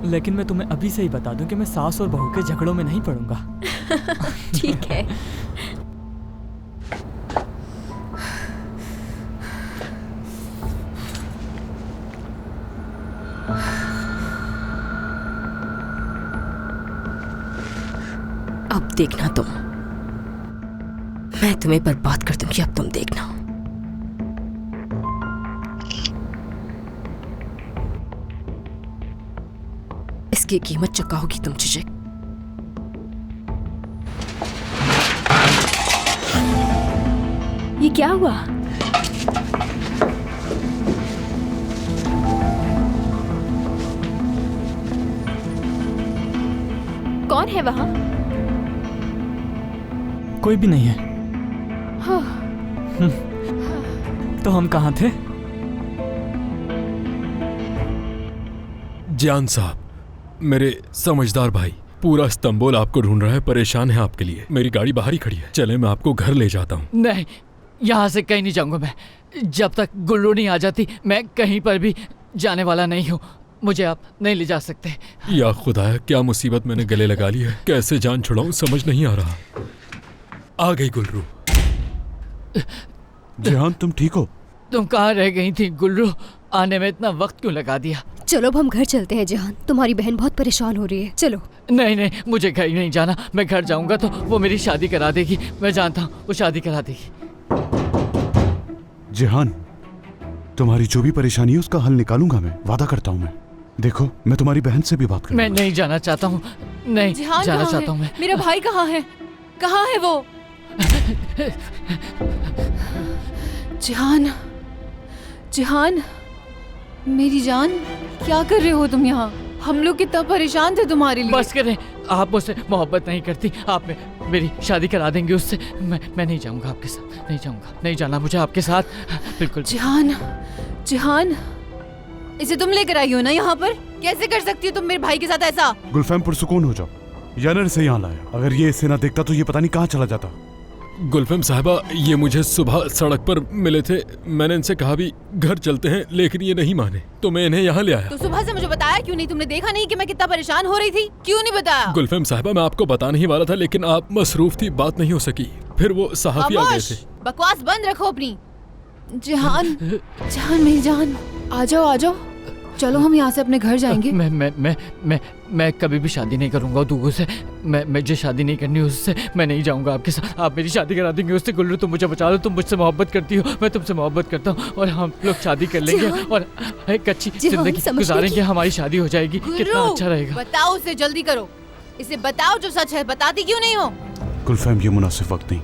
लेकिन मैं तुम्हें अभी से ही बता दूं कि मैं सास और बहू के झगड़ों में नहीं पड़ूंगा। ठीक है। अब देखना तुम, मैं तुम्हें बर्बाद कर दूंगी। अब तुम देखना। इसकी कीमत चुकाओगी तुम चिचिक। ये क्या हुआ? कौन है वहां? कोई भी नहीं है। हाँ। तो हम कहाँ थे? जियान साहब, मेरे समझदार भाई, पूरा इस्तांबुल आपको ढूंढ रहा है, परेशान है आपके लिए। मेरी गाड़ी बाहर ही खड़ी है, चले मैं आपको घर ले जाता हूँ। नहीं, यहाँ से कहीं नहीं जाऊंगा मैं। जब तक गुल्लू नहीं आ जाती मैं कहीं पर भी जाने वाला नहीं हूँ। मुझे आप नहीं ले जा सकते। या खुदाया, क्या मुसीबत मैंने गले लगा ली है। कैसे जान छुड़ाऊं समझ नहीं आ रहा। आ गई गुल्लू। जिहान, तुम ठीक हो? तुम कहाँ रह गई थी गुल्लू? आने में इतना वक्त क्यों लगा दिया? चलो अब हम घर चलते हैं जिहान, तुम्हारी बहन बहुत परेशान हो रही है। चलो। नहीं नहीं, मुझे घर नहीं जाना। मैं घर जाऊंगा तो वो मेरी शादी करा देगी। मैं जानता हूँ वो शादी करा देगी। जिहान, तुम्हारी जो भी परेशानी है उसका हल निकालूंगा मैं, वादा करता हूँ मैं। देखो, मैं तुम्हारी बहन से भी बात करूंगा। मैं नहीं जाना चाहता हूँ, नहीं जाना चाहता हूँ मैं। मेरा भाई कहाँ है? कहाँ है वो? जिहान, जिहान, मेरी जान, क्या कर रहे हो तुम यहाँ? हम लोग कितना परेशान थे तुम्हारे लिए। बस करें, आप मुझसे मोहब्बत नहीं करती। आप मेरी शादी करा देंगे उससे। मैं नहीं जाऊंगा आपके साथ, नहीं जाऊंगा। नहीं जाना मुझे आपके साथ, बिल्कुल। जिहान, जिहान, इसे तुम लेकर आई हो ना यहाँ पर? कैसे कर सकती हो तुम मेरे भाई के साथ ऐसा? गुलफैम, पुरसुकून हो जाओ। यानर से यहाँ लाया। अगर ये इसे ना देखता तो ये पता नहीं कहाँ चला जाता। गुलफैम साहिबा, ये मुझे सुबह सड़क पर मिले थे। मैंने इनसे कहा भी घर चलते हैं, लेकिन ये नहीं माने, तो मैं इन्हें यहाँ ले आया। तो सुबह से मुझे बताया क्यों नहीं? तुमने देखा नहीं कि मैं कितना परेशान हो रही थी? क्यों नहीं बताया? गुलफैम साहिबा, मैं आपको बताने ही वाला था, लेकिन आप मसरूफ थी, बात नहीं हो सकी। फिर वो सहाफी आ गए थे। बकवास बंद रखो अपनी। जिहान, जिहान मेरी जान, आ जाओ आ जाओ। चलो हम यहाँ से अपने घर जाएंगे। मैं कभी भी शादी नहीं करूंगा दूगों से। मैं जो शादी नहीं करनी उससे मैं नहीं जाऊंगा आपके साथ। आप मेरी शादी करा देंगे उससे। गुल्लू, तुम मुझे बचा लो। तुम मुझसे मोहब्बत करती हो, मैं तुमसे मोहब्बत करता हूँ, और हम लोग शादी कर लेंगे और एक अच्छी जिंदगी गुजारेंगे। हमारी शादी हो जाएगी, कितना अच्छा रहेगा। बताओ उसे, जल्दी करो। इसे बताओ जो सच है। बताती क्यों नहीं हो? गुलफैम, ये मुनासिब वक्त नहीं।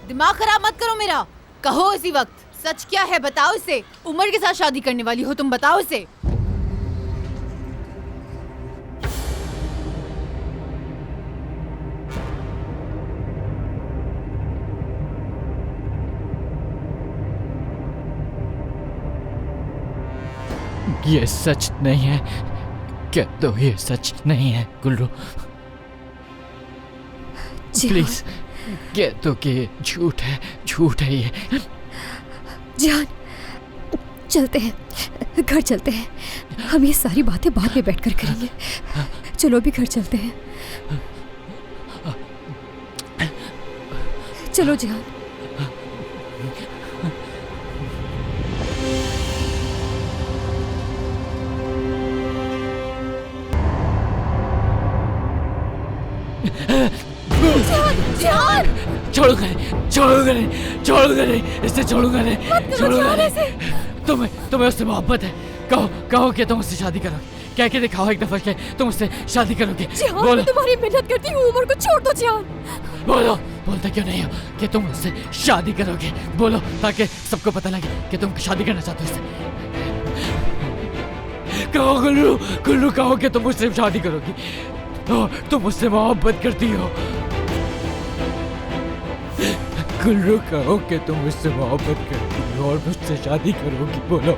दिमाग खराब मत करो मेरा। कहो इसी वक्त सच क्या है, बताओ इसे। उमर के साथ शादी करने वाली हो तुम, बताओ इसे। ये सच नहीं है। क्या तो ये सच नहीं है गुल्लू? प्लीज कह दो कि ये झूठ है, झूठ है ये। जिहान, चलते हैं, घर चलते हैं। हम ये सारी बातें बाद में बैठकर करेंगे। चलो भी घर चलते हैं। चलो जिहान। जिहान, छोड़ूंगा नहीं, छोड़ूंगा नहीं, छोड़ूंगा नहीं, इससे छोड़ूंगा नहीं, छोड़ूंगा नहीं। तुम्हें उससे मोहब्बत है? कहो कि तुम उससे शादी करोगे। कह के दिखाओ एक दफा कि तुम उससे शादी करोगे। जिहान, मैं तुम्हारी मेहनत करती हूँ। उमर को छोड़ दो जिहान। बोलो, बोलते क्यों नहीं हो कि तुम उससे शादी करोगे? बोलो, ताकि सबको पता लगे कि तुम शादी करना चाहते हो उससे। कहो गुल्लू, गुल्लू, कहो कि तुम मुझसे शादी करोगी। तुम मुझसे मोहब्बत करती हो। गुल्लू, कहो कि तुम मुझसे मोहब्बत करती हो और मुझसे शादी करोगी। बोलो।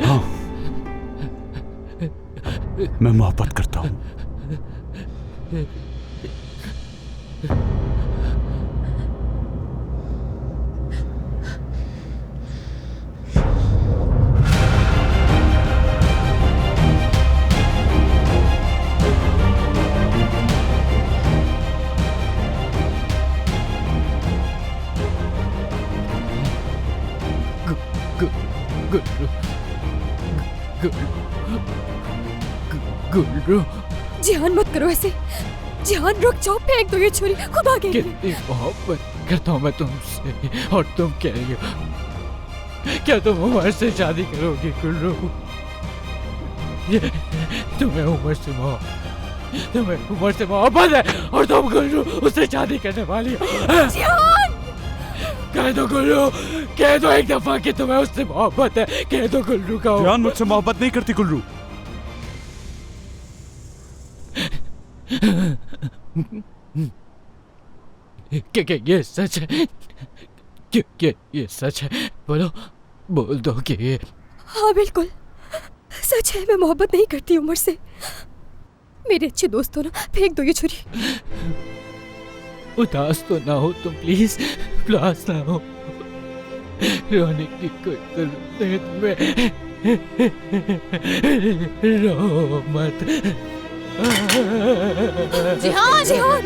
हाँ, मैं मोहब्बत करता हूँ। गुल्लू गुल्लू जिहान मत करो ऐसे। जिहान रुक जाओ, फेंक दो ये छुरी, खुदा के लिए। कितनी मोहब्बत करता हूँ मैं तुमसे, और तुम कह रही हो क्या तुम उमर से शादी करोगी गुल्लू? तुम्हें उमर से मोहब्बत है और तुम गुल्लू उससे शादी करने वाली हो। कह दो गुल्लू, कह दो एक दफा कि तुम्हें उससे मोहब्बत है। कह दो गुल्लू का। जिहान मुझसे मोहब्बत नहीं करती गुल्लू। क्या ये सच है? क्या ये सच है? बोलो, बोल दो कि ये। हाँ बिल्कुल सच है, मैं मोहब्बत नहीं करती उमर से। मेरे अच्छे दोस्त हो ना, फेंक दो ये छुरी। उदास तो ना हो तुम प्लीज, उदास ना हो। रोने की कोई जरूरत नहीं तुम्हें, रो मत। जिहान, जिहान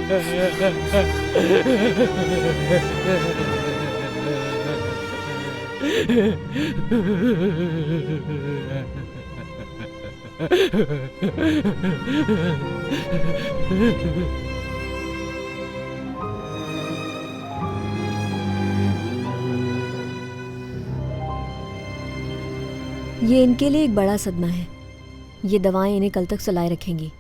ये इनके लिए एक बड़ा सदमा है। ये दवाएं इन्हें कल तक सुलाए रखेंगी।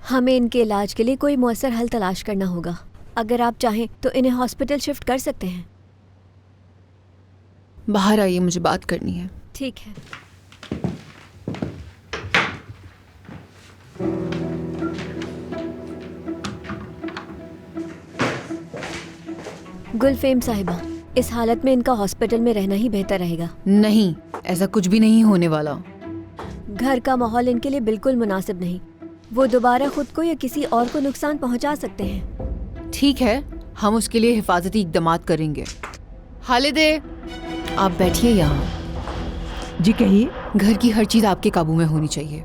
हमें इनके इलाज के लिए कोई मुअस्सर हल तलाश करना होगा। अगर आप चाहें तो इन्हें हॉस्पिटल शिफ्ट कर सकते हैं। बाहर आइए, मुझे बात करनी है। ठीक है। गुलफेम साहिबा, इस हालत में इनका हॉस्पिटल में रहना ही बेहतर रहेगा। नहीं, ऐसा कुछ भी नहीं होने वाला। घर का माहौल इनके लिए बिल्कुल मुनासिब नहीं। वो दोबारा खुद को या किसी और को नुकसान पहुंचा सकते हैं। ठीक है, हम उसके लिए हिफाजती इक़दामात करेंगे। हालिदे, आप बैठिए यहाँ। जी कहिए। घर की हर चीज़ आपके काबू में होनी चाहिए।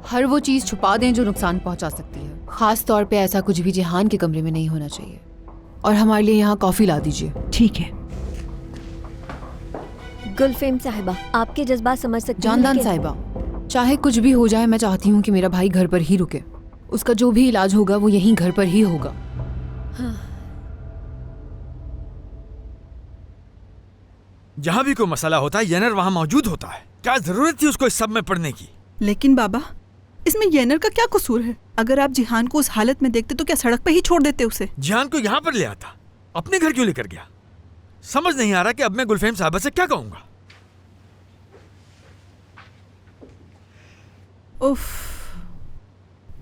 हर वो चीज़ छुपा दें जो नुकसान पहुंचा सकती है। खास तौर पे ऐसा कुछ भी जिहान के कमरे में नहीं होना चाहिए। और हमारे लिए यहाँ कॉफ़ी ला दीजिए। ठीक है। गुलफेम साहिबा, आपके जज्बात समझ सकती हूँ। जानदान साहिबा, चाहे कुछ भी हो जाए, मैं चाहती हूँ कि मेरा भाई घर पर ही रुके। उसका जो भी इलाज होगा वो यहीं घर पर ही होगा। जहाँ भी कोई मसला होता है येनर वहाँ मौजूद होता है। क्या जरूरत थी उसको इस सब में पढ़ने की? लेकिन बाबा, इसमें येनर का क्या कसूर है? अगर आप जिहान को उस हालत में देखते तो क्या सड़क पे ही छोड़ देते उसे? जिहान को यहाँ पर ले आता, अपने घर क्यों लेकर गया? समझ नहीं आ रहा कि अब मैं गुलफेम साहबा से क्या कहूँगा। उफ,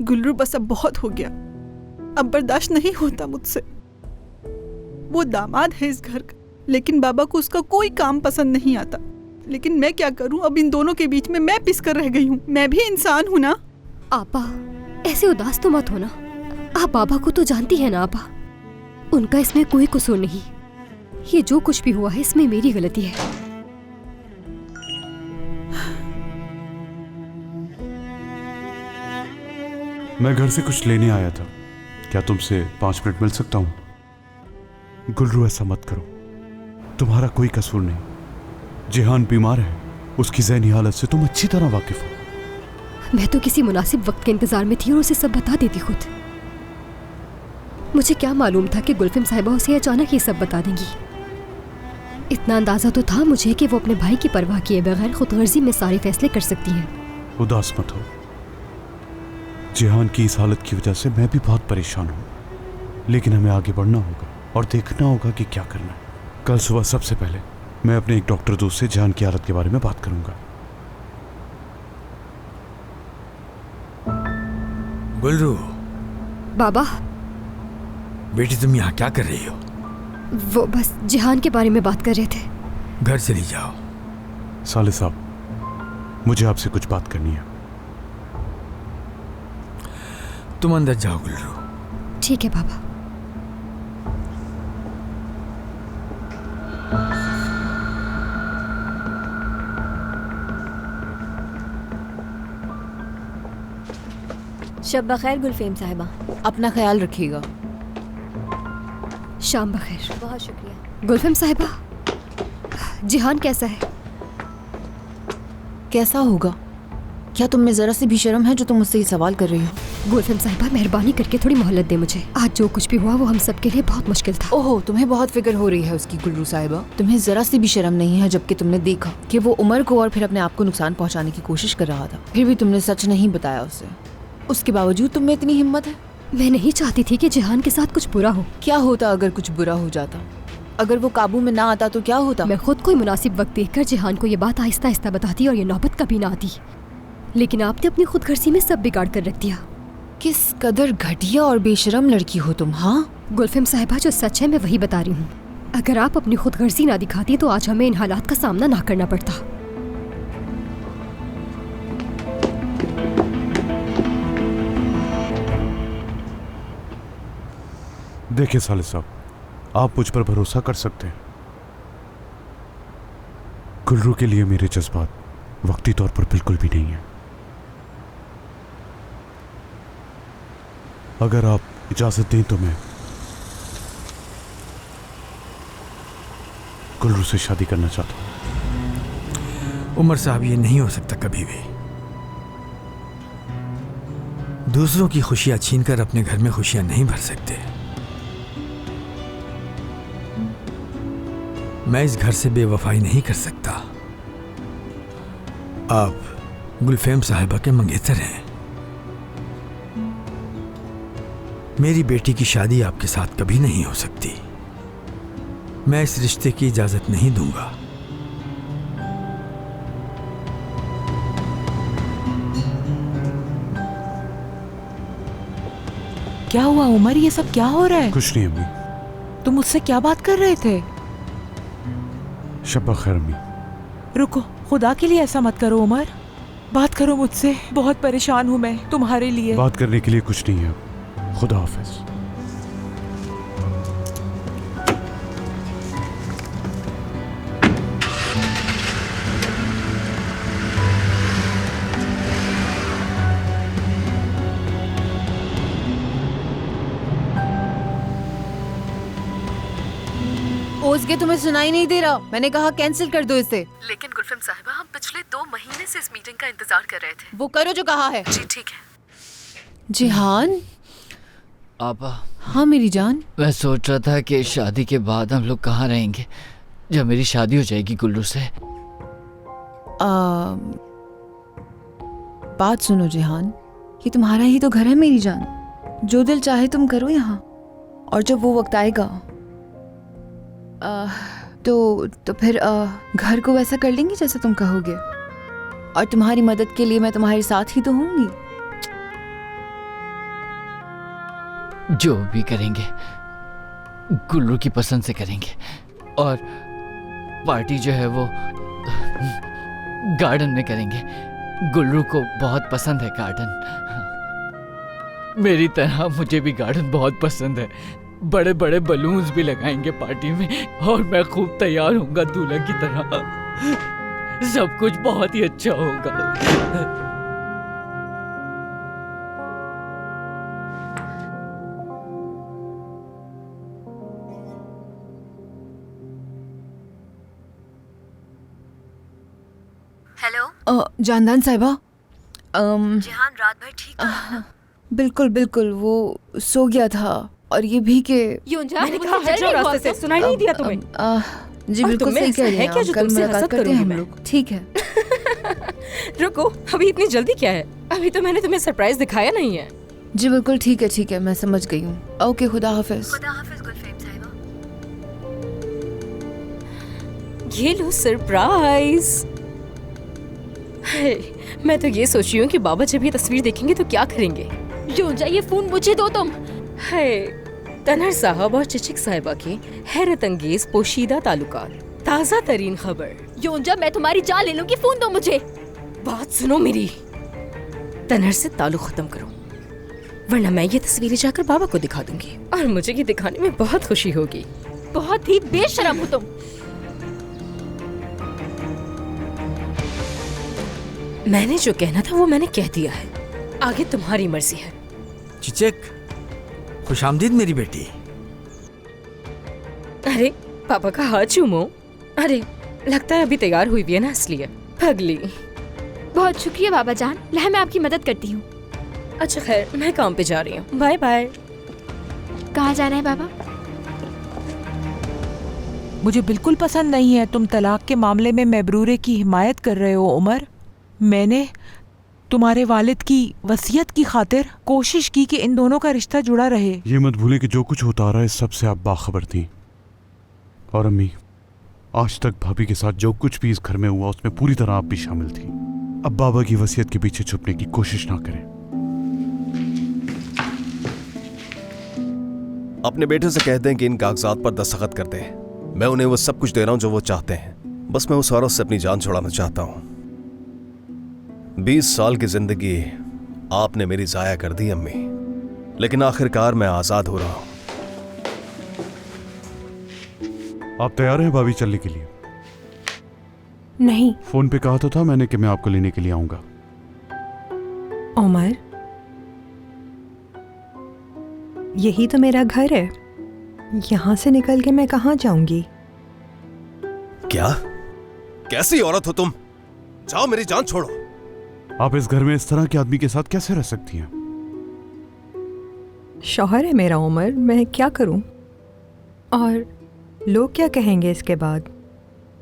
गुल्लू बस अब बहुत हो गया। अब बर्दाश्त नहीं होता मुझसे। वो दामाद है इस घर का, लेकिन बाबा को उसका कोई काम पसंद नहीं आता। लेकिन मैं क्या करूं? अब इन दोनों के बीच में मैं पिस कर रह गई हूं। मैं भी इंसान हूं ना। आपा, ऐसे उदास तो मत होना। आप बाबा को तो जानती है ना आपा, उनका इसमें कोई कसूर नहीं। ये जो कुछ भी हुआ है इसमें मेरी गलती है। मैं घर से कुछ लेने आया था। क्या तुमसे 5 मिनट मिल सकता हूँ? गुल्लू, ऐसा मत करो। तुम्हारा कोई कसूर नहीं। जिहान बीमार है, उसकी ज़हनी हालत से तुम अच्छी तरह वाकिफ हो। मैं तो किसी मुनासिब वक्त के इंतजार में थी और उसे सब बता देती खुद। मुझे क्या मालूम था कि गुलफिम साहिबा उसे अचानक ये सब बता देंगी। इतना अंदाजा तो था मुझे कि वो अपने भाई की परवाह किए बगैर खुदगर्जी में सारे फैसले कर सकती हैं। उदास मत हो। जिहान की इस हालत की वजह से मैं भी बहुत परेशान हूँ, लेकिन हमें आगे बढ़ना होगा और देखना होगा कि क्या करना है। कल सुबह सबसे पहले मैं अपने एक डॉक्टर दोस्त से जिहान की हालत के बारे में बात करूंगा। गुल्लू, बाबा, बेटी तुम यहाँ क्या कर रही हो? वो बस जिहान के बारे में बात कर रहे थे। घर चली जाओ। साले साहब, मुझे आपसे कुछ बात करनी है। तुम अंदर जाओ गुल्लू। ठीक है बाबा। शब बखैर गुलफेम साहिबा। अपना ख्याल रखिएगा। शाम बखैर। बहुत शुक्रिया। गुलफिम साहिबा, जिहान कैसा है? कैसा होगा? क्या तुम में जरा सी भी शर्म है जो तुम मुझसे ये सवाल कर रही हो? गुलफम साहिबा, मेहरबानी करके थोड़ी मोहलत दे मुझे। आज जो कुछ भी हुआ वो हम सब के लिए बहुत मुश्किल था। ओहो, तुम्हें बहुत फिक्र हो रही है उसकी गुलरू साहिबा। तुम्हें जरा सी भी शर्म नहीं है, जबकि तुमने देखा कि वो उमर को और फिर अपने आप को नुकसान पहुंचाने की कोशिश कर रहा था। फिर भी तुमने सच नहीं बताया उसे। उसके बावजूद तुम में इतनी हिम्मत है। मैं नहीं चाहती थी कि जिहान के साथ कुछ बुरा हो। क्या होता अगर कुछ बुरा हो जाता? अगर वो काबू में ना आता तो क्या होता? मैं खुद कोई मुनासिब वक्त देखकर जिहान को ये बात आहिस्ता आहिस्ता बताती और ये नौबत कभी ना आती, लेकिन आपने अपनी खुदगर्जी में सब बिगाड़ कर रख दिया। किस कदर घटिया और बेशरम लड़की हो तुम। हाँ गुलफम साहिबा, जो सच है मैं वही बता रही हूँ। अगर आप अपनी खुदगर्जी ना दिखाती तो आज हमें इन हालात का सामना ना करना पड़ता। देखिए साले साहब, आप मुझ पर भरोसा कर सकते हैं। गुलरू के लिए मेरे जज्बात वक्ती तौर पर बिल्कुल भी नहीं है। अगर आप इजाजत दें तो मैं गुलरू से शादी करना चाहता हूं। उमर साहब, ये नहीं हो सकता कभी भी। दूसरों की खुशियां छीनकर अपने घर में खुशियां नहीं भर सकते। मैं इस घर से बेवफाई नहीं कर सकता। आप गुलफेम साहिबा के मंगेतर हैं। मेरी बेटी की शादी आपके साथ कभी नहीं हो सकती। मैं इस रिश्ते की इजाजत नहीं दूंगा। क्या हुआ उमर? ये सब क्या हो रहा है? कुछ नहीं अम्मी। तुम मुझसे क्या बात कर रहे थे? शब्बा खैर अम्मी। रुको, खुदा के लिए ऐसा मत करो उमर। बात करो मुझसे, बहुत परेशान हूँ मैं तुम्हारे लिए। बात करने के लिए कुछ नहीं है। खुदा हाफिज। ओज़गे, तुम्हें सुनाई नहीं दे रहा? मैंने कहा कैंसिल कर दो इसे। लेकिन गुलफम साहिबा, हम पिछले 2 महीने से इस मीटिंग का इंतजार कर रहे थे। वो करो जो कहा है। जी ठीक है। जिहान। आपा। हाँ मेरी जान। मैं सोच रहा था कि शादी के बाद हम लोग कहाँ रहेंगे जब मेरी शादी हो जाएगी गुल्लू से। बात सुनो जिहान, ये तुम्हारा ही तो घर है मेरी जान। जो दिल चाहे तुम करो यहाँ, और जब वो वक्त आएगा तो फिर घर को वैसा कर लेंगे जैसा तुम कहोगे। और तुम्हारी मदद के लिए मैं तुम्हारे साथ ही तो होंगी। जो भी करेंगे गुल्लू की पसंद से करेंगे। और पार्टी जो है वो गार्डन में करेंगे। गुल्लू को बहुत पसंद है गार्डन। मेरी तरह मुझे भी गार्डन बहुत पसंद है। बड़े बड़े बलून्स भी लगाएंगे पार्टी में, और मैं खूब तैयार होऊंगा दूल्हा की तरह। सब कुछ बहुत ही अच्छा होगा। हेलो जानदान साहिबा। जिहान रात भर ठीक था? बिल्कुल बिल्कुल, वो सो गया था। और ये भी कि मैंने कहा हटो रास्ते से, सुनाई नहीं दिया तुम्हें? जी बिल्कुल सही कह रही हैं आप। कल मुलाकात करते हैं हम लोग। ठीक है। रुको, अभी इतनी जल्दी क्या है? अभी तो मैंने तुम्हें सरप्राइज दिखाया नहीं है। जी बिल्कुल ठीक है, मैं समझ गई हूँ। ओके, खुदा हाफिज। खुदा हाफिज गुलफेम साहिबा। ये लो सरप्राइज। मैं तो ये सोच रही हूँ कि बाबा जब ये तस्वीर देखेंगे तो क्या करेंगे। योंजा, ये फोन मुझे दो तुम। है तनहर साहब और चिचिक साहिबा के हैरत अंगेज पोशीदा ताल्लुकात, ताज़ा तरीन खबर। योंजा, मैं तुम्हारी जान ले लूंगी, फोन दो मुझे। बात सुनो मेरी, तनहर से ताल्लुक खत्म करो, वरना मैं ये तस्वीरें जाकर बाबा को दिखा दूंगी और मुझे ये दिखाने में बहुत खुशी होगी। बहुत ही बेशरम हो तुम। मैंने जो कहना था वो मैंने कह दिया है, आगे तुम्हारी मर्जी है। चिचक, खुशामदीद मेरी बेटी। अरे पापा का हाथ चूमो। अरे लगता है अभी तैयार हुई भी है ना, इसलिए। पगली। बहुत शुक्रिया बाबा जान। लह मैं आपकी मदद करती हूँ। अच्छा खैर, मैं काम पे जा रही हूँ। Bye bye. कहाँ जाना है बाबा? मुझे बिल्कुल पसंद नहीं है तुम तलाक के मामले में महबरूरे की हिमायत कर रहे हो उमर। मैंने तुम्हारे वालिद की वसीयत की खातिर कोशिश की कि इन दोनों का रिश्ता जुड़ा रहे। ये मत भूलें कि जो कुछ होता आ रहा है सबसे आप बाखबर थी। और अम्मी, आज तक भाभी के साथ जो कुछ भी इस घर में हुआ उसमें पूरी तरह आप भी शामिल थी। अब बाबा की वसीयत के पीछे छुपने की कोशिश ना करें। अपने बेटे से कह दें कि इन कागजात पर दस्तखत कर दें। मैं उन्हें वो सब कुछ दे रहा हूं जो वो चाहते हैं। बस मैं उस औरत से अपनी जान छुड़ाना चाहता हूं। 20 साल की जिंदगी आपने मेरी जाया कर दी अम्मी, लेकिन आखिरकार मैं आजाद हो रहा हूं। आप तैयार हैं भाभी चलने के लिए? नहीं फोन पे कहा तो था मैंने कि मैं आपको लेने के लिए आऊंगा। उमर, यही तो मेरा घर है। यहाँ से निकल के मैं कहाँ जाऊंगी? क्या? कैसी औरत हो तुम? जाओ, मेरी जान छोड़ो। आप इस घर में इस तरह के आदमी के साथ कैसे रह सकती हैं? शौहर है मेरा उमर, मैं क्या करूं? और लोग क्या कहेंगे इसके बाद?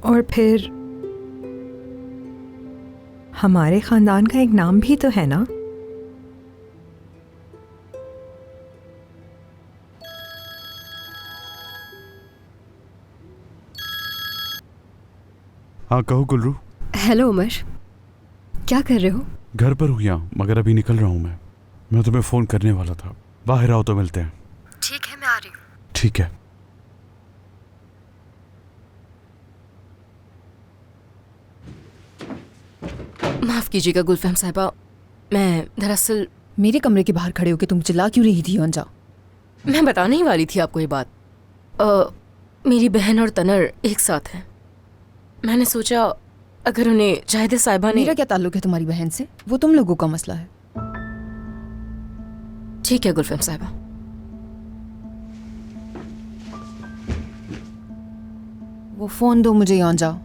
और फिर हमारे खानदान का एक नाम भी तो है ना। हाँ कहो गुलरू। हेलो उमर, क्या कर रहे हो? घर पर हूँ यहाँ, मगर अभी निकल रहा हूँ मैं तुम्हें फोन करने वाला था। बाहर आओ तो मिलते हैं। ठीक है, मैं आ रही हूँ। ठीक है। माफ कीजिएगा गुलफहम साहिबा, मैं दरअसल मेरे कमरे के बाहर खड़े होकर तुम चिल्ला क्यों रही थी योंजा? मैं बताने ही वाली थी आपको ये बात। मेरी बहन और तनर एक साथ हैं। मैंने सोचा अगर उन्हें जाहिदा साहिबा ने। मेरा क्या ताल्लुक है तुम्हारी बहन से? वो तुम लोगों का मसला है। ठीक है गुलफहम साहिबा। वो फोन दो मुझे योंजा।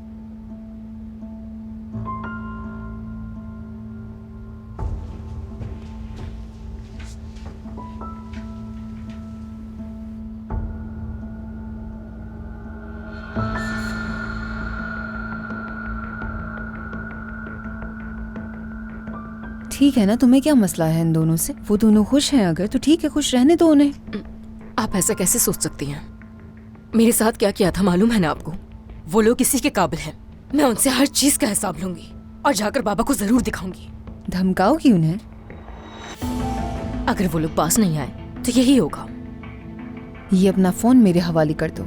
ठीक है ना, तुम्हें क्या मसला है इन दोनों से? वो दोनों खुश हैं अगर तो ठीक है, खुश रहने दो उन्हें। आप ऐसा कैसे सोच सकती हैं? मेरे साथ क्या किया था मालूम है ना आपको? वो लोग किसी के काबिल हैं। मैं उनसे हर चीज का हिसाब लूंगी और जाकर बाबा को जरूर दिखाऊंगी। धमकाओगी उन्हें? अगर वो लोग पास नहीं आए तो यही होगा। ये अपना फोन मेरे हवाले कर दो।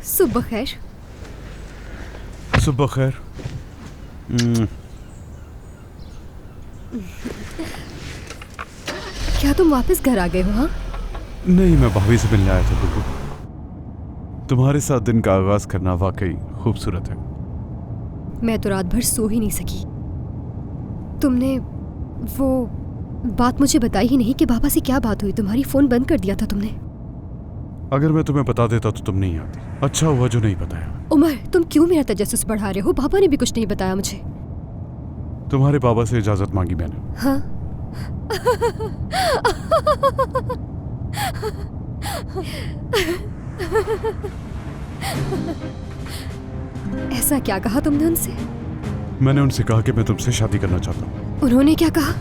सुबह खैर। सुबह खैर। क्या तुम वापस घर आ गए हो? हाँ नहीं, मैं भाभी से मिलने आया था गुल्लू। तुम्हारे साथ दिन का आगाज करना वाकई खूबसूरत है। मैं तो रात भर सो ही नहीं सकी। तुमने वो बात मुझे बताई ही नहीं कि बाबा से क्या बात हुई। तुम्हारी फोन बंद कर दिया था तुमने। अगर मैं तुम्हें बता देता तो तुम नहीं आती। अच्छा हुआ जो नहीं बताया। उमर, तुम क्यों मेरा तजस्सुस बढ़ा रहे हो? बाबा ने भी कुछ नहीं बताया मुझे। तुम्हारे बाबा से इजाजत मांगी मैंने। हाँ ऐसा क्या कहा तुमने उनसे? मैंने उनसे कहा कि मैं तुमसे शादी करना चाहता हूँ। उन्होंने क्या कहा?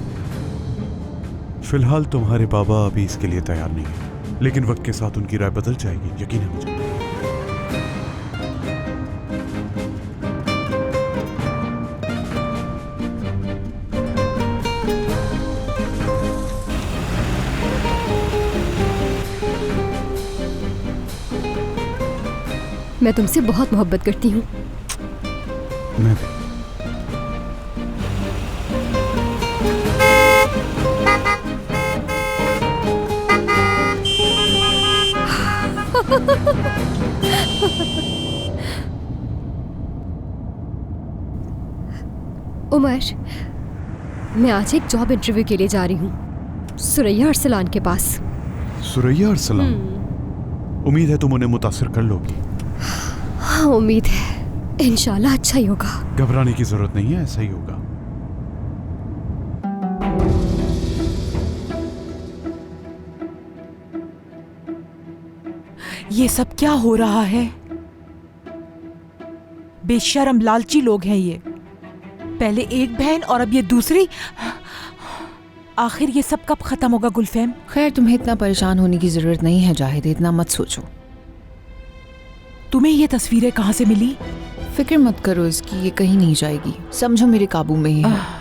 फिलहाल तुम्हारे बाबा अभी इसके लिए तैयार नहीं है, लेकिन वक्त के साथ उनकी राय बदल जाएगी, यकीन है मुझे। मैं तुमसे बहुत मोहब्बत करती हूँ। मैं भी। उमर, मैं आज एक जॉब इंटरव्यू के लिए जा रही हूँ सुरैया अरसलान के पास। सुरैया अरसलान? उम्मीद है तुम उन्हें मुतासिर कर लोगी। हाँ, उम्मीद है, इंशाल्लाह अच्छा ही होगा। घबराने की जरूरत नहीं है, ऐसा ही होगा। ये सब क्या हो रहा है? बेशर्म लालची लोग हैं ये। पहले एक बहन और अब ये दूसरी। आखिर ये सब कब खत्म होगा गुलफैम? खैर, तुम्हें इतना परेशान होने की जरूरत नहीं है जाहिद, इतना मत सोचो। तुम्हें ये तस्वीरें कहाँ से मिली? फिक्र मत करो इसकी, ये कहीं नहीं जाएगी, समझो मेरे काबू में ही है।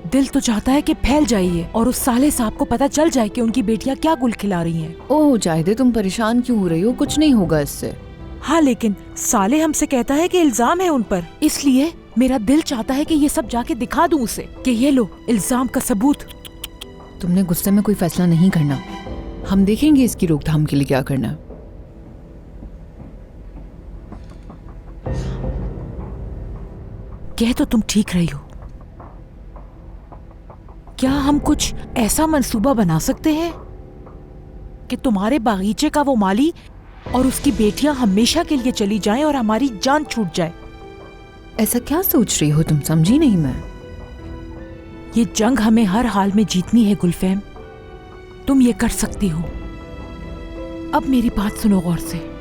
दिल तो चाहता है कि फैल जाइए और उस साले साहब को पता चल जाए कि उनकी बेटियां क्या गुल खिला रही हैं। ओह जाहिद, तुम परेशान क्यों हो रही हो? कुछ नहीं होगा इससे। हाँ, लेकिन साले हमसे कहता है कि इल्जाम है उन पर, इसलिए मेरा दिल चाहता है कि ये सब जाके दिखा दूं उसे कि ये लो इल्जाम का सबूत। तुमने गुस्से में कोई फैसला नहीं करना, हम देखेंगे इसकी रोकथाम के लिए क्या करना है। कह तो तुम ठीक रही हो। क्या हम कुछ ऐसा मंसूबा बना सकते हैं कि तुम्हारे बागीचे का वो माली और उसकी बेटियां हमेशा के लिए चली जाएं और हमारी जान छूट जाए? ऐसा क्या सोच रही हो तुम? समझी नहीं मैं। ये जंग हमें हर हाल में जीतनी है गुलफैम, तुम ये कर सकती हो। अब मेरी बात सुनो गौर से।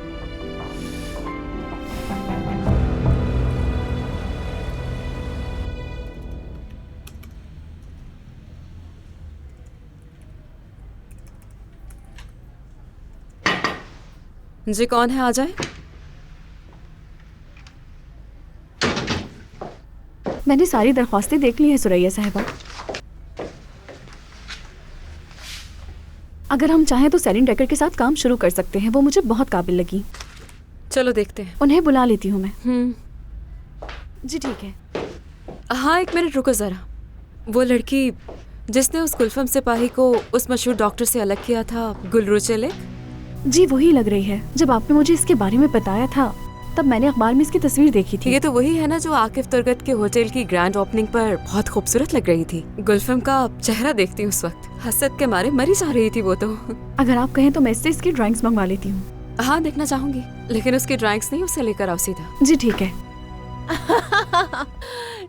जी, कौन है? आ जाए। मैंने सारी दरख्वास्तें देख ली हैं सुरैया साहिबा। अगर हम चाहें तो सेलिन डेकर के साथ काम शुरू कर सकते हैं, वो मुझे बहुत काबिल लगी। चलो देखते हैं। उन्हें बुला लेती हूँ मैं। जी ठीक है। हाँ, एक मिनट रुको ज़रा। वो लड़की जिसने उस गुलफम सिपाही को उस मशहूर डॉक्टर से अलग किया था, गुलरू चलिक? जी वही लग रही है। जब आपने मुझे इसके बारे में बताया था तब मैंने अखबार में इसकी तस्वीर देखी थी। ये तो वही है ना जो आकिफ तुर्गत के होटल की ग्रैंड ओपनिंग पर बहुत खूबसूरत लग रही थी। गुलफम का चेहरा देखती उस वक्त हसरत के मारे मरी जा रही थी वो तो। अगर आप कहें तो मैं इससे इसकी ड्राइंग्स मंगवा लेती हूँ। हाँ, देखना चाहूंगी, लेकिन उसकी ड्राइंग्स नहीं, उसे लेकर आओ सीधा। जी ठीक है।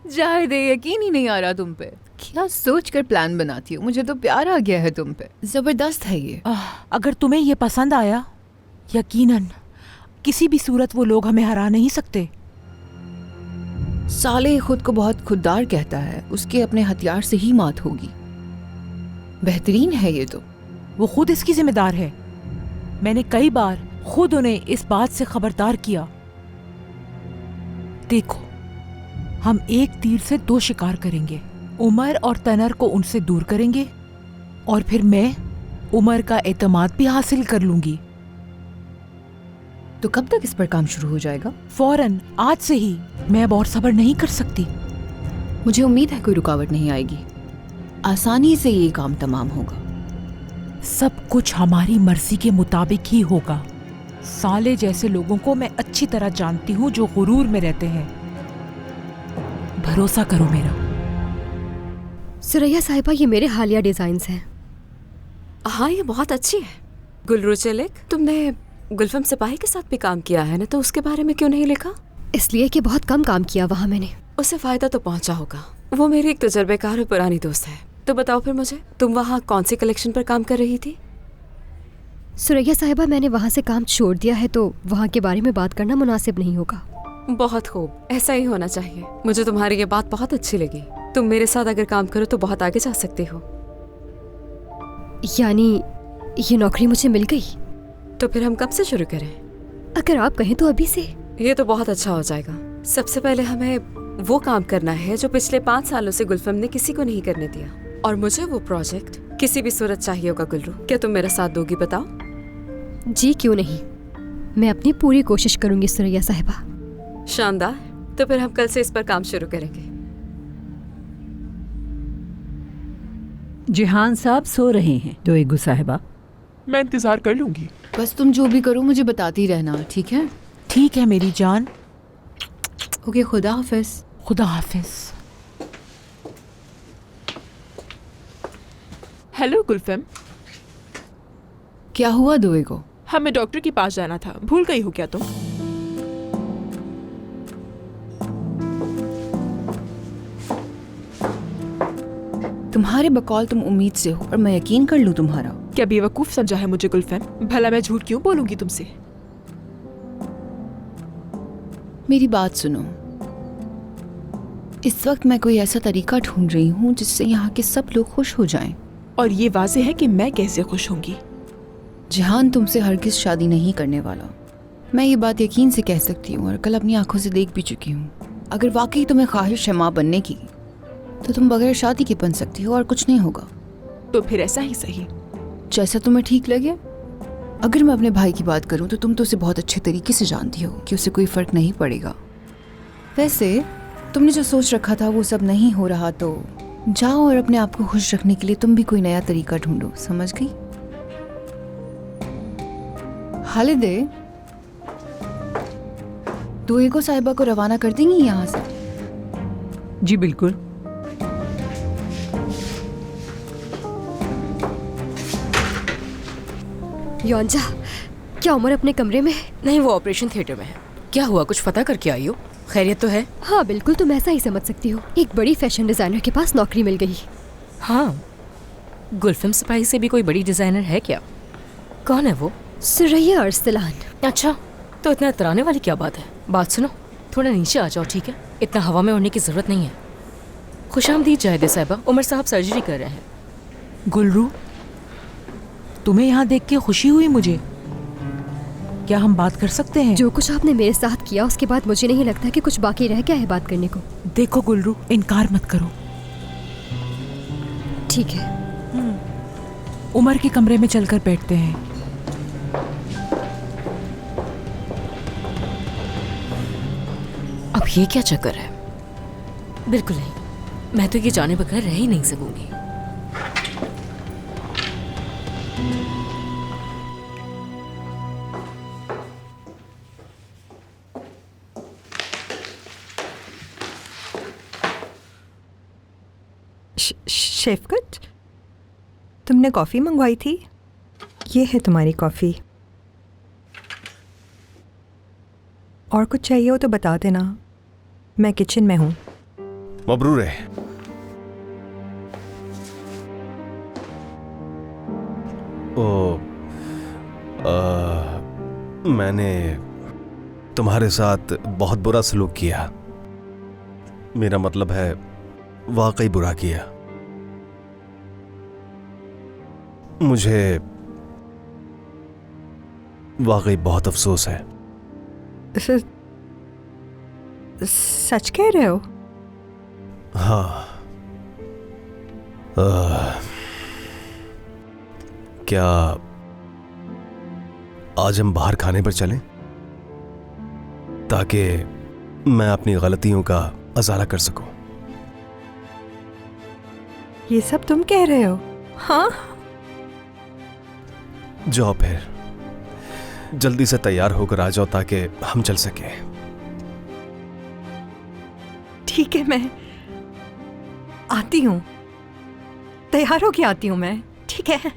जाहिद, यकीन ही नहीं आ रहा तुम पे। क्या सोच कर प्लान बनाती हो? मुझे तो प्यार आ गया है तुम पे, जबरदस्त है ये। अगर तुम्हें ये पसंद आया, यकीनन किसी भी सूरत वो लोग हमें हरा नहीं सकते। साले खुद को बहुत खुददार कहता है, उसके अपने हथियार से ही मात होगी। बेहतरीन है ये तो। वो खुद इसकी जिम्मेदार है। मैंने कई बार खुद उन्हें इस बात से खबरदार किया। देखो, हम एक तीर से दो शिकार करेंगे। उमर और तनर को उनसे दूर करेंगे और फिर मैं उमर का एतमाद भी हासिल कर लूंगी। तो कब तक इस पर काम शुरू हो जाएगा? फौरन, आज से ही। मैं अब और सब्र नहीं कर सकती। मुझे उम्मीद है कोई रुकावट नहीं आएगी, आसानी से ये काम तमाम होगा। सब कुछ हमारी मर्जी के मुताबिक ही होगा। साले जैसे लोगों को मैं अच्छी तरह जानती हूँ जो गुरूर में रहते हैं। भरोसा करो मेरा। सुरैया साहिबा, ये मेरे हालिया डिजाइन्स हैं। हाँ, ये बहुत अच्छी है। गुलरू चलिक, तुमने गुलफम सिपाही के साथ भी काम किया है ना, तो उसके बारे में क्यों नहीं लिखा? इसलिए कि बहुत कम काम किया वहाँ मैंने। उससे फायदा तो पहुंचा होगा। वो मेरी एक तजर्बेकार और पुरानी दोस्त है। तो बताओ फिर मुझे, तुम वहाँ कौन सी कलेक्शन पर काम कर रही थी? सुरैया साहिबा, मैंने वहाँ से काम छोड़ दिया है, तो वहाँ के बारे में बात करना मुनासिब नहीं होगा। बहुत खूब, ऐसा ही होना चाहिए। मुझे तुम्हारी ये बात बहुत अच्छी लगी। तुम मेरे साथ अगर काम करो तो बहुत आगे जा सकती हो। यानी ये नौकरी मुझे मिल गई? तो फिर हम कब से शुरू करें? अगर आप कहें तो अभी से। ये तो बहुत अच्छा हो जाएगा। सबसे पहले हमें वो काम करना है जो पिछले 5 सालों से गुलफम ने किसी को नहीं करने दिया, और मुझे वो प्रोजेक्ट किसी भी सूरत चाहिए होगा। गुलरू, क्या तुम मेरा साथ दोगी? बताओ। जी क्यों नहीं, मैं अपनी पूरी कोशिश करूंगी सुरैया साहिबा। शानदार। तो फिर हम कल से इस पर काम शुरू करेंगे। जिहान साहब सो रहे हैं। दोएगु साहिबा, मैं इंतजार कर लूंगी। बस तुम जो भी करो मुझे बताती रहना, ठीक है? ठीक है मेरी जान। ओके, खुदा हाफिज। खुदा हाफिज। हेलो गुलफम। क्या हुआ दुए को? हमें डॉक्टर के पास जाना था, भूल गई हो क्या तुम? तुम्हारे बकौल तुम उम्मीद से हो और मैं यकीन कर लूं तुम्हारा। क्या बेवकूफ समझा है मुझे गुलफम? भला मैं झूठ क्यों बोलूंगी तुमसे? मेरी बात सुनो, इस वक्त मैं कोई ऐसा तरीका ढूंढ रही हूँ जिससे यहाँ के सब लोग खुश हो जाएं। और ये वाज़ेह है कि मैं कैसे खुश होंगी। जिहान तुमसे हरगिज शादी नहीं करने वाला। मैं ये बात यकीन से कह सकती हूँ और कल अपनी आंखों से देख भी चुकी हूँ। अगर वाकई तुम्हें ख्वाहिश है माँ बनने की तो तुम बगैर शादी के बन सकती हो और कुछ नहीं होगा। तो फिर ऐसा ही सही, जैसा तुम्हें ठीक लगे। अगर मैं अपने भाई की बात करूं तो तुम तो उसे बहुत अच्छे तरीके से जानती हो कि उसे कोई फर्क नहीं पड़ेगा। वैसे तुमने जो सोच रखा था वो सब नहीं हो रहा तो जाओ और अपने आप को खुश रखने के लिए तुम भी कोई नया तरीका ढूंढो, समझ गई? हालिदे, दुए को साहिबा को रवाना कर देंगी यहाँ से? जी बिल्कुल। योंजा, क्या उमर अपने कमरे में? नहीं, वो ऑपरेशन थिएटर में है। क्या हुआ, कुछ पता करके आई हो? खैरियत तो है? हाँ बिल्कुल, तुम ऐसा ही समझ सकती हो। एक बड़ी फैशन डिजाइनर के पास नौकरी मिल गई। हाँ, गुलफम सिपाही से भी कोई बड़ी डिजाइनर है क्या? कौन है वो? सुरैया अरसलान। अच्छा, तो इतना इतराने वाली क्या बात है? बात सुनो, थोड़ा नीचे आ जाओ, ठीक है? इतना हवा में उड़ने की जरूरत नहीं है। खुशामदीद जाहिद साहिबा, उमर साहब सर्जरी कर रहे हैं। गुलरू, तुम्हें यहाँ देख के खुशी हुई मुझे। क्या हम बात कर सकते हैं? जो कुछ आपने मेरे साथ किया उसके बाद मुझे नहीं लगता कि कुछ बाकी रह गया है बात करने को। देखो गुलरू, इनकार मत करो। ठीक है। उमर के कमरे में चलकर बैठते हैं। अब ये क्या चक्कर है? बिल्कुल नहीं, मैं तो ये जाने बगैर रह ही नहीं सकूंगी। शेफकत, तुमने कॉफ़ी मंगवाई थी? ये है तुम्हारी कॉफ़ी। और कुछ चाहिए हो तो बता देना, मैं किचन में हूँ। मबरूर है। मैंने तुम्हारे साथ बहुत बुरा सलूक किया। मेरा मतलब है वाकई बुरा किया। मुझे वाकई बहुत अफसोस है। सच कह रहे हो? हाँ। क्या आज हम बाहर खाने पर चलें ताकि मैं अपनी गलतियों का अज़ाला कर सकूं? ये सब तुम कह रहे हो? हाँ। जाओ फिर, जल्दी से तैयार होकर आ जाओ ताकि हम चल सकें। ठीक है, मैं आती हूँ, तैयार होके आती हूँ मैं। ठीक है।